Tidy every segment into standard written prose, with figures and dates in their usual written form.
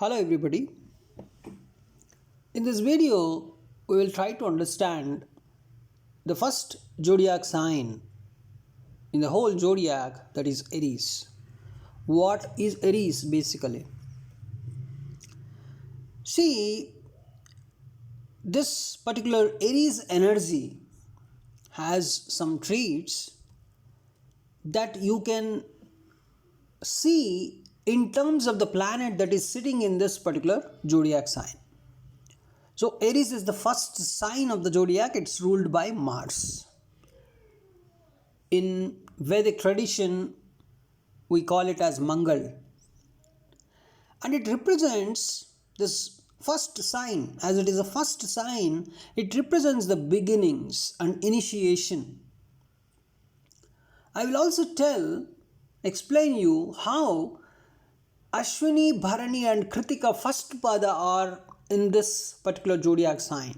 Hello everybody. In this video, we will try to understand the first zodiac sign in the whole zodiac, that is Aries. What is Aries basically? See, this particular Aries energy has some traits that you can see in terms of the planet that is sitting in this particular zodiac sign. So Aries is the first sign of the zodiac. It's ruled by Mars. In Vedic tradition, we call it as Mangal. And it represents this first sign. As it is a first sign, it represents the beginnings and initiation. I will also explain you how Ashwini, Bharani and Kritika first pada are in this particular zodiac sign.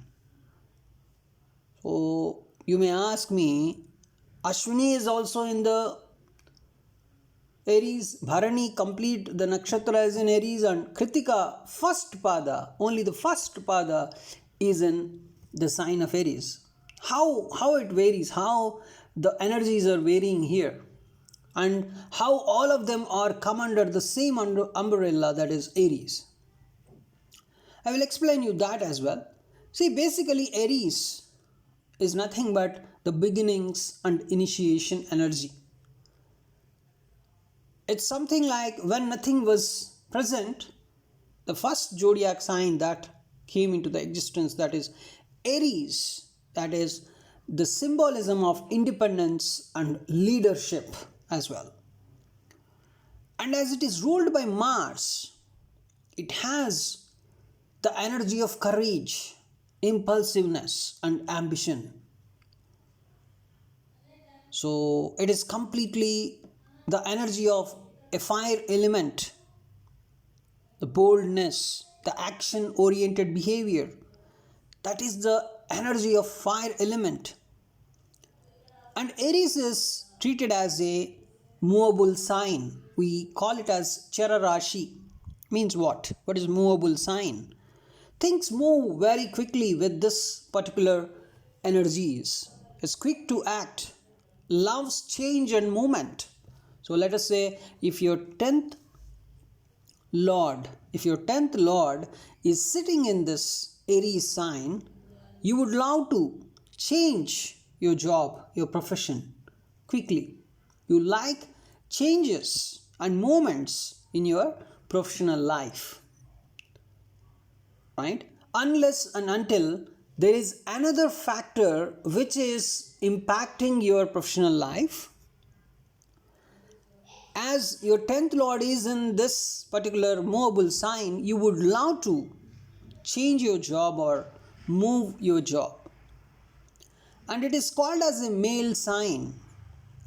So you may ask me, Ashwini is also in the Aries, Bharani complete the nakshatra is in Aries, and Kritika first pada, only the first pada is in the sign of Aries. How it varies, how the energies are varying here, and how all of them are come under the same umbrella, that is Aries. I will explain you that as well. See, basically Aries is nothing but the beginnings and initiation energy. It's something like when nothing was present, the first zodiac sign that came into the existence, that is Aries, that is the symbolism of independence and leadership as well. And as it is ruled by Mars, it has the energy of courage, impulsiveness and ambition. So it is completely the energy of a fire element, the boldness, the action oriented behavior. That is the energy of fire element. And Aries is treated as a movable sign. We call it as Chara Rashi. Means what? What is movable sign? Things move very quickly with this particular energies. It's quick to act, loves change and movement. So let us say if your 10th Lord is sitting in this Aries sign, you would love to change your job, your profession quickly. You like changes and moments in your professional life, right? Unless and until there is another factor which is impacting your professional life. As your 10th Lord is in this particular movable sign, you would love to change your job or move your job. And it is called as a male sign.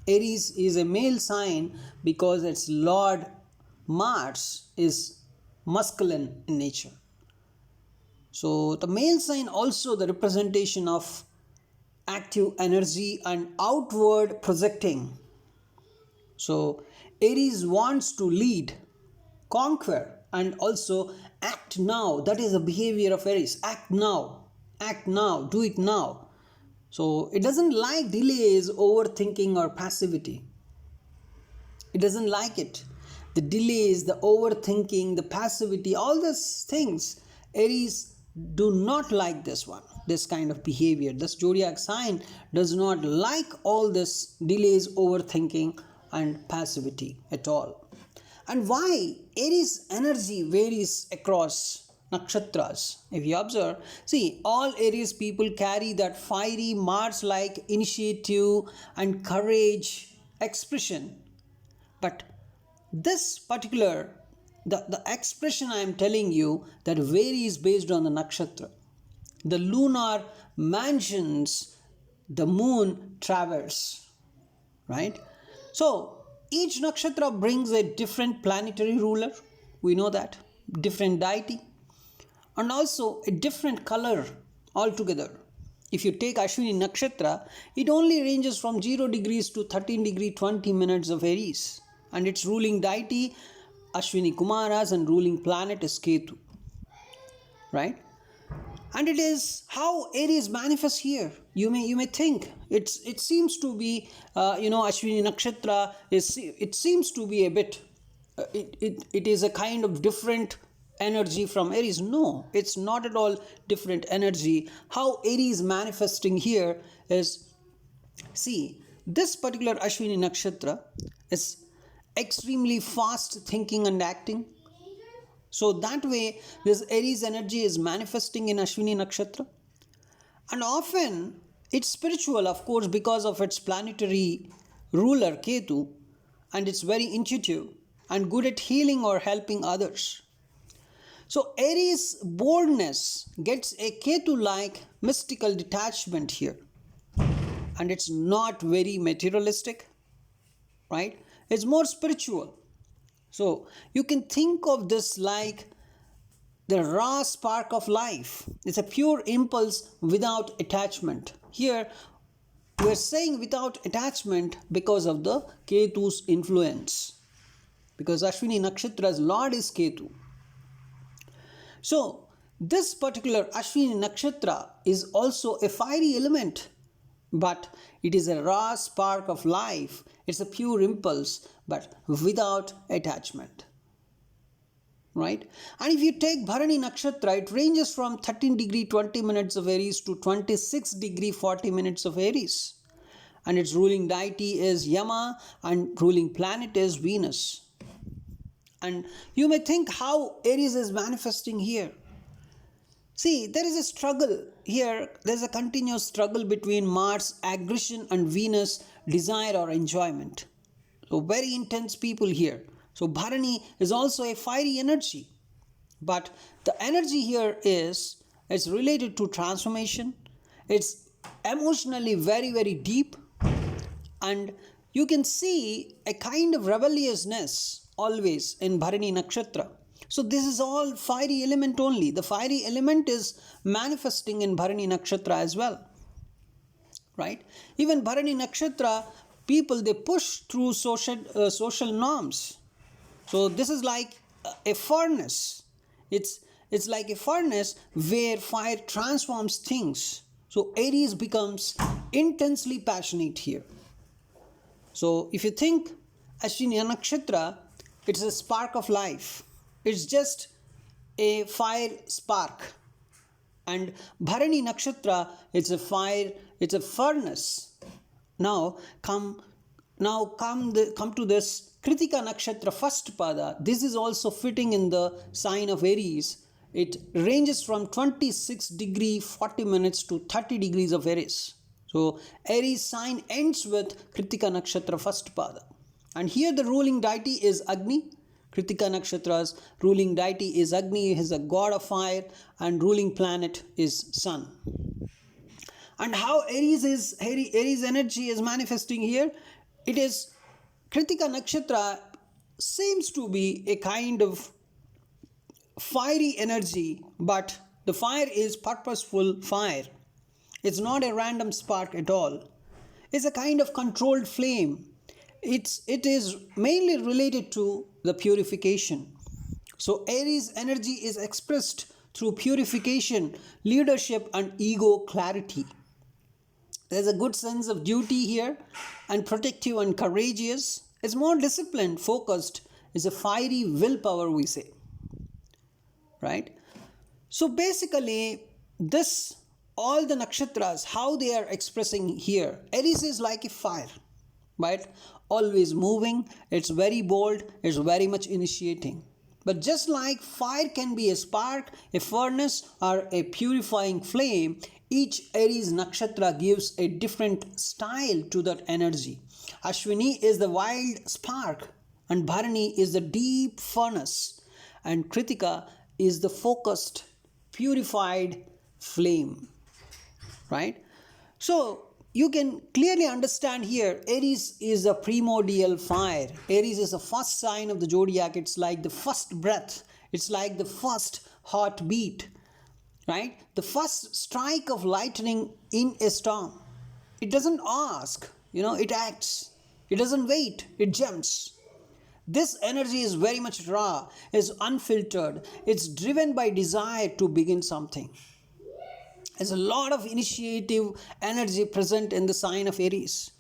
Aries is a male sign because its Lord Mars is masculine in nature. So the male sign also the representation of active energy and outward projecting. So Aries wants to lead, conquer and also act now. That is the behavior of Aries. Act now, do it now. So it doesn't like delays, overthinking or passivity. It doesn't like it. The delays, the overthinking, the passivity, all these things, Aries do not like this kind of behavior. This zodiac sign does not like all this delays, overthinking and passivity at all. And why Aries energy varies across nakshatras? If you observe, see, all Aries people carry that fiery Mars-like initiative and courage expression. But this particular, the expression I am telling you, that varies based on the nakshatra. The lunar mansions, the moon traverse, right? So each nakshatra brings a different planetary ruler. We know that. Different deity. And also a different color altogether. If you take Ashwini nakshatra, it only ranges from 0 degrees to 13 degree 20 minutes of Aries. And its ruling deity Ashwini Kumaras and ruling planet is Ketu, right? And it is how Aries manifests here. You may think it seems to be Ashwini Nakshatra it seems to be a bit it is a kind of different energy from Aries. No, it's not at all different energy. How Aries manifesting here is, see, this particular Ashwini Nakshatra is extremely fast thinking and acting. So that way, this Aries energy is manifesting in Ashwini Nakshatra. And often, it's spiritual, of course, because of its planetary ruler, Ketu, and it's very intuitive and good at healing or helping others. So, Aries' boldness gets a Ketu-like mystical detachment here. And it's not very materialistic, right? It's more spiritual. So you can think of this like the raw spark of life. It's a pure impulse without attachment. Here we're saying without attachment because of the Ketu's influence. Because Ashwini Nakshatra's Lord is Ketu. So this particular Ashwini Nakshatra is also a fiery element. But it is a raw spark of life. It's a pure impulse, but without attachment. Right? And if you take Bharani Nakshatra, it ranges from 13 degree 20 minutes of Aries to 26 degree 40 minutes of Aries. And its ruling deity is Yama and ruling planet is Venus. And you may think how Aries is manifesting here. See, there is a struggle here. There's a continuous struggle between Mars, aggression, and Venus, desire or enjoyment. So very intense people here. So Bharani is also a fiery energy. But the energy here is, it's related to transformation. It's emotionally very, very deep. And you can see a kind of rebelliousness always in Bharani Nakshatra. So this is all fiery element only. The fiery element is manifesting in Bharani Nakshatra as well. Right? Even Bharani Nakshatra, people, they push through social norms. So this is like a furnace. It's like a furnace where fire transforms things. So Aries becomes intensely passionate here. So if you think Ashwini Nakshatra, it's a spark of life. It's just a fire spark. And Bharani Nakshatra, it's a fire, it's a furnace. Now come to this Kritika Nakshatra first pada. This is also fitting in the sign of Aries. It ranges from 26 degree 40 minutes to 30 degrees of Aries. So Aries sign ends with Kritika Nakshatra first pada. And here the ruling deity is Agni. Kritika Nakshatra's ruling deity is Agni, he is a god of fire, and ruling planet is Sun. And how Aries energy is manifesting here? It is Kritika Nakshatra seems to be a kind of fiery energy, but the fire is purposeful fire. It's not a random spark at all. It's a kind of controlled flame. It is mainly related to the purification. So Aries energy is expressed through purification, leadership, and ego clarity. There's a good sense of duty here and protective and courageous. It's more disciplined, focused. It's a fiery willpower, we say. Right? So basically, this, all the nakshatras, how they are expressing here. Aries is like a fire, right? Always moving, it's very bold, it's very much initiating. But just like fire can be a spark, a furnace, or a purifying flame, each Aries nakshatra gives a different style to that energy. Ashwini is the wild spark, and Bharani is the deep furnace, and Kritika is the focused, purified flame. Right? So you can clearly understand here, Aries is a primordial fire. Aries is the first sign of the zodiac. It's like the first breath. It's like the first heartbeat, right? The first strike of lightning in a storm. It doesn't ask, it acts. It doesn't wait, it jumps. This energy is very much raw, is unfiltered, it's driven by desire to begin something. There's a lot of initiative energy present in the sign of Aries.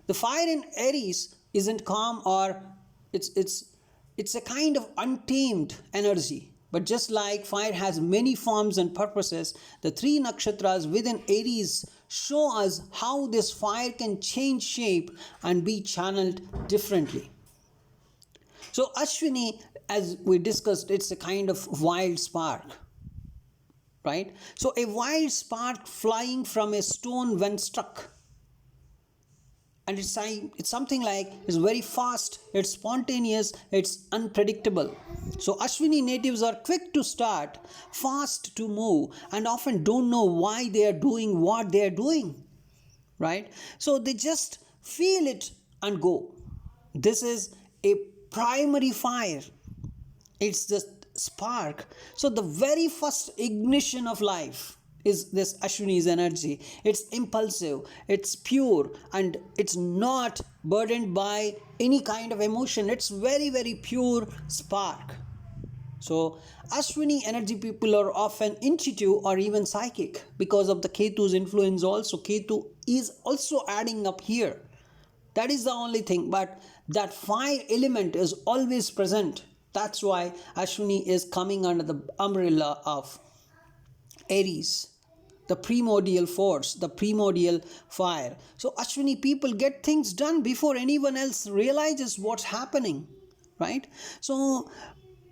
The fire in Aries isn't calm, or it's a kind of untamed energy. But just like fire has many forms and purposes, the three nakshatras within Aries show us how this fire can change shape and be channeled differently. So Ashwini, as we discussed, it's a kind of wild spark, right? So a wild spark flying from a stone when struck. And it's something like it's very fast, it's spontaneous, it's unpredictable. So Ashwini natives are quick to start, fast to move, and often don't know why they are doing what they are doing, right? So they just feel it and go. This is a primary fire. It's the spark. So the very first ignition of life is this Ashwini's energy. It's impulsive, it's pure, and it's not burdened by any kind of emotion. It's very, very pure spark. So Ashwini energy people are often intuitive or even psychic because of the Ketu's influence also. Ketu is also adding up here. That is the only thing, but that fire element is always present. That's why Ashwini is coming under the umbrella of Aries, the primordial force, the primordial fire. So Ashwini people get things done before anyone else realizes what's happening, right? So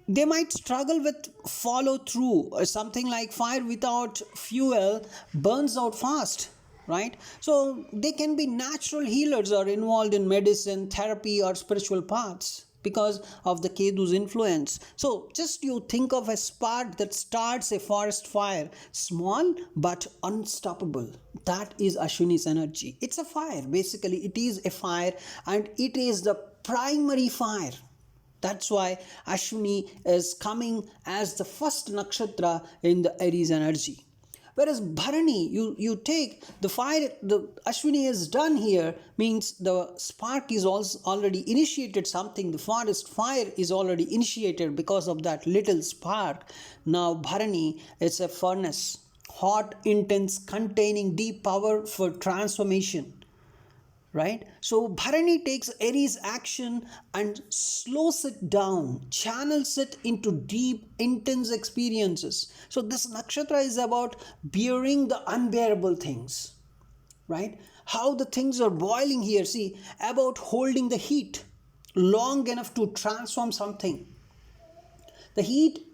they might struggle with follow through, or something like fire without fuel burns out fast, right? So they can be natural healers or involved in medicine, therapy, or spiritual paths because of the Ketu's influence. So just you think of a spark that starts a forest fire, small but unstoppable. That is Ashwini's energy. It's a fire, basically it is a fire, and it is the primary fire. That's why Ashwini is coming as the first nakshatra in the Aries energy. Whereas Bharani, you take the fire, the Ashwini is done here, means the spark is also already initiated something. The forest fire is already initiated because of that little spark. Now Bharani is a furnace, hot, intense, containing deep power for transformation. Right? So Bharani takes Aries action and slows it down, channels it into deep, intense experiences. So this nakshatra is about bearing the unbearable things, right? How the things are boiling here. See, about holding the heat long enough to transform something. The heat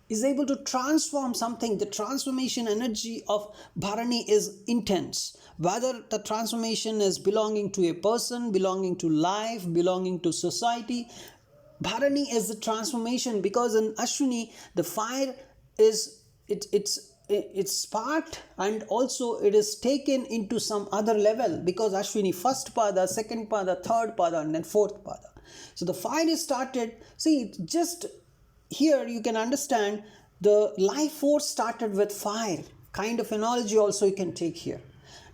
is able to transform something. The transformation energy of Bharani is intense. Whether the transformation is belonging to a person, belonging to life, belonging to society, Bharani is the transformation, because in Ashwini the fire is it's sparked, and also it is taken into some other level, because Ashwini first pada, second pada, third pada, and then fourth pada. So the fire is started. See, just here you can understand the life force started with fire, kind of analogy also you can take here.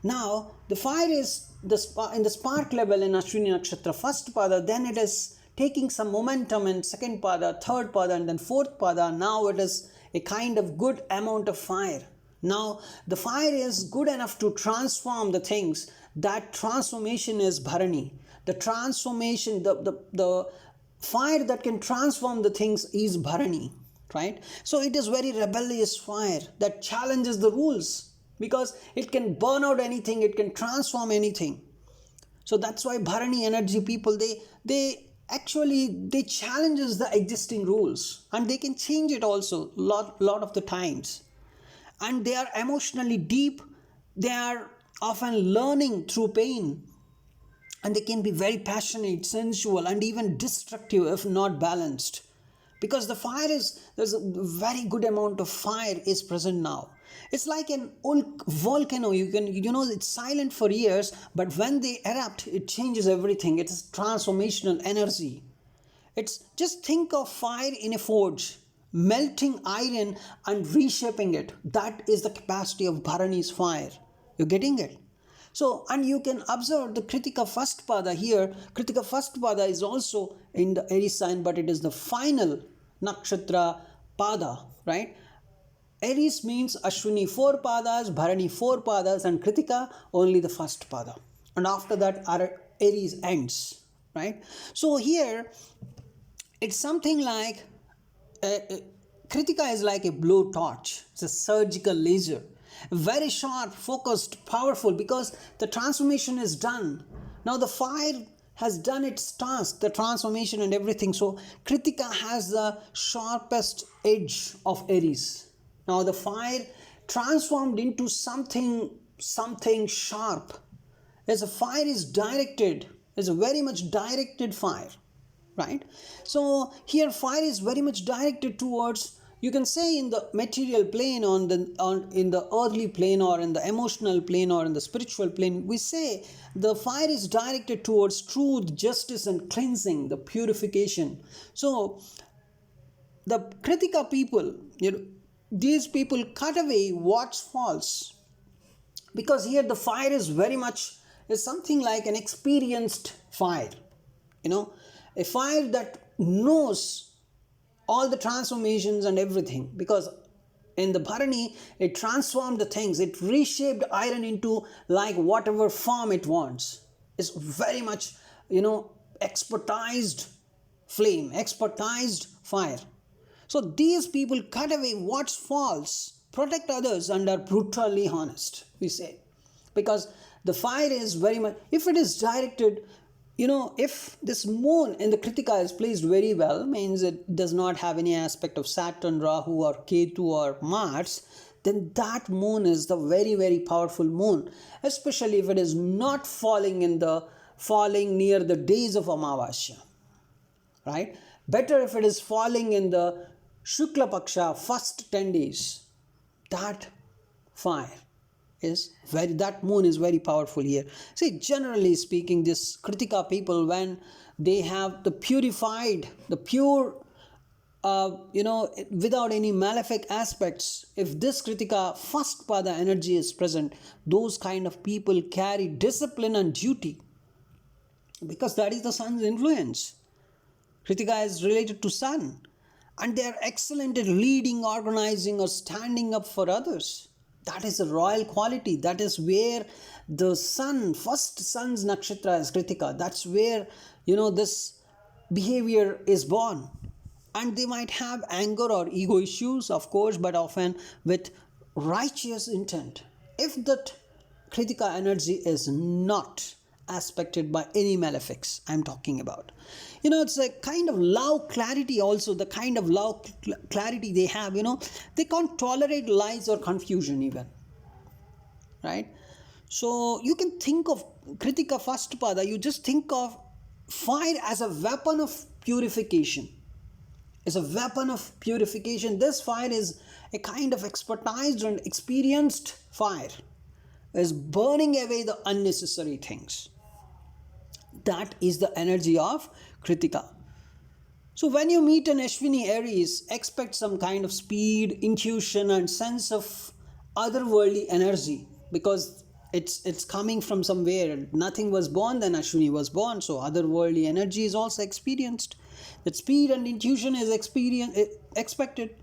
Now the fire is in the spark level in Ashwini nakshatra first pada, then it is taking some momentum in second pada, third pada, and then fourth pada. Now it is a kind of good amount of fire. Now the fire is good enough to transform the things. That transformation is Bharani. The transformation, the fire that can transform the things is Bharani, right? So it is very rebellious fire that challenges the rules, because it can burn out anything, it can transform anything. So that's why Bharani energy people, they challenges the existing rules, and they can change it also lot of the times. And they are emotionally deep. They are often learning through pain, and they can be very passionate, sensual, and even destructive if not balanced, because there's a very good amount of fire is present now. It's like an old volcano. It's silent for years, but when they erupt, it changes everything. It is transformational energy. It's just think of fire in a forge, melting iron and reshaping it. That is the capacity of Bharani's fire. You're getting it? So, and you can observe the Kritika first pada here. Kritika first pada is also in the Aries sign, but it is the final nakshatra pada, right? Aries means Ashwini 4 padas, Bharani 4 padas, and Kritika only the first pada. And after that, our Aries ends, right? So here, it's something like Kritika is like a blowtorch. It's a surgical laser, very sharp, focused, powerful, because the transformation is done. Now the fire has done its task, the transformation and everything. So Kritika has the sharpest edge of Aries. Now the fire transformed into something sharp. As a fire is directed, is a very much directed fire, right? So here fire is very much directed towards, you can say, in the material plane, in the earthly plane, or in the emotional plane, or in the spiritual plane. We say the fire is directed towards truth, justice, and cleansing, the purification. So the Kritika people, these people cut away what's false, because here the fire is very much is something like an experienced fire, a fire that knows all the transformations and everything, because in the Bharani it transformed the things, it reshaped iron into like whatever form it wants. It's very much expertized flame, expertized fire. So these people cut away what's false, protect others, and are brutally honest, we say. Because the fire is very much, if it is directed, if this moon in the Kritika is placed very well, means it does not have any aspect of Saturn, Rahu, or Ketu, or Mars, then that moon is the very, very powerful moon, especially if it is not falling near the days of Amavasya, right? Better if it is falling in the Shukla Paksha, first 10 days. That fire that moon is very powerful here. See, generally speaking, this Kritika people, when they have the purified, the pure, without any malefic aspects, if this Kritika first pada energy is present, those kind of people carry discipline and duty, because that is the sun's influence. Kritika is related to sun, and they are excellent at leading, organizing, or standing up for others. That is a royal quality. That is where the first sun's nakshatra is Kritika. That's where, this behavior is born. And they might have anger or ego issues, of course, but often with righteous intent. If that Kritika energy is not aspected by any malefics, I'm talking about. It's a kind of love clarity also, the kind of love clarity they have, they can't tolerate lies or confusion even, right? So you can think of Kritika first pada, you just think of fire as a weapon of purification. It's a weapon of purification. This fire is a kind of expertised and experienced fire, is burning away the unnecessary things. That is the energy of Kritika. So when you meet an Ashwini Aries, expect some kind of speed, intuition, and sense of otherworldly energy, because it's coming from somewhere. Nothing was born, then Ashwini was born, so otherworldly energy is also experienced. That speed and intuition is expected,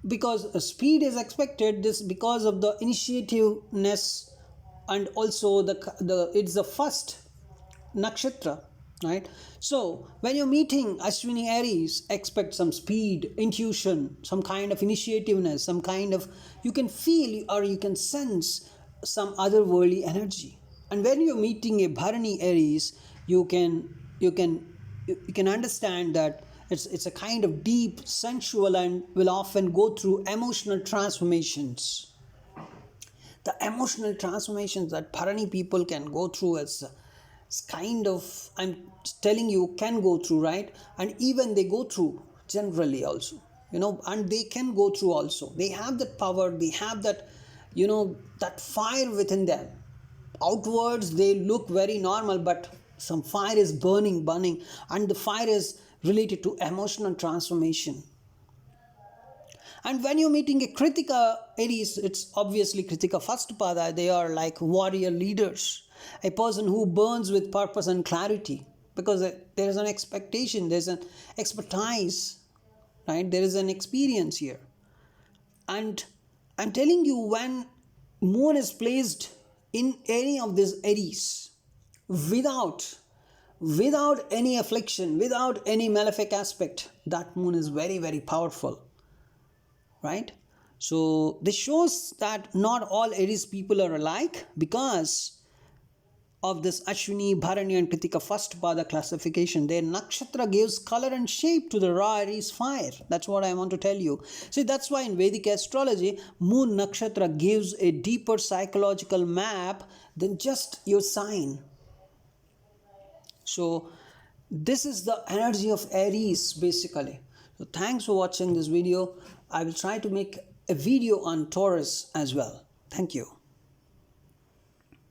because speed is expected. This because of the initiativeness, and also it's the first nakshatra, right? So when you're meeting Ashwini Aries, expect some speed, intuition, some kind of initiativeness, some kind of, you can feel or you can sense some otherworldly energy. And when you're meeting a Bharani Aries, you can understand that it's a kind of deep, sensual, and will often go through emotional transformations. The emotional transformations that Bharani people can go through is kind of, I'm telling you, can go through, right? And even they go through generally also, and they can go through also. They have that power, they have that, that fire within them. Outwards, they look very normal, but some fire is burning, and the fire is related to emotional transformation. And when you're meeting a Kritika Aries, it's obviously Kritika first pada. They are like warrior leaders, a person who burns with purpose and clarity, because there is an expectation, there's an expertise, right? There is an experience here. And I'm telling you, when moon is placed in any of these Aries without any affliction, without any malefic aspect, that moon is very, very powerful, right? So this shows that not all Aries people are alike, because of this Ashwini, Bharani and Kritika first pada classification. Their nakshatra gives color and shape to the raw Aries fire. That's what I want to tell you. See, that's why in Vedic astrology, moon nakshatra gives a deeper psychological map than just your sign. So this is the energy of Aries basically. So thanks for watching this video. I will try to make a video on Taurus as well. Thank you.